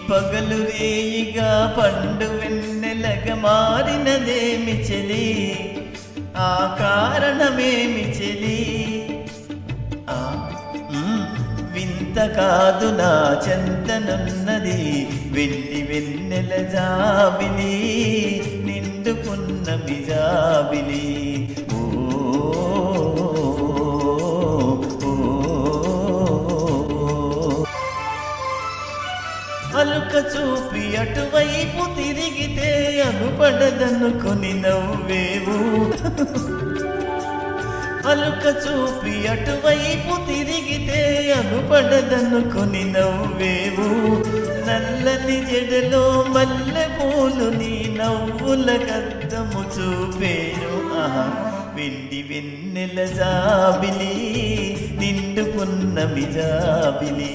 పగలు రేయిగా పండు వెన్నెలగ మారినదేమి చెలి, ఆ కారణమేమి చెలి? వింత కాదు నా చెంతనున్నది వెండి వెన్నెల జాబిలి, నిండుకున్న మిజాబిలి. అలుక చూపి అటువైపు తిరిగితే అనుపడదనుకొని నవ్వేవు, అలుక చూపి అటువైపు తిరిగితే అనుపడదనుకొని నవ్వేవు. నల్లని జడలో మల్లె పూలు నీ నవ్వుల కద్దము చూపేను. వెండి వెన్నెల జాబిలి, నిండుకున్న మిజాబిలి.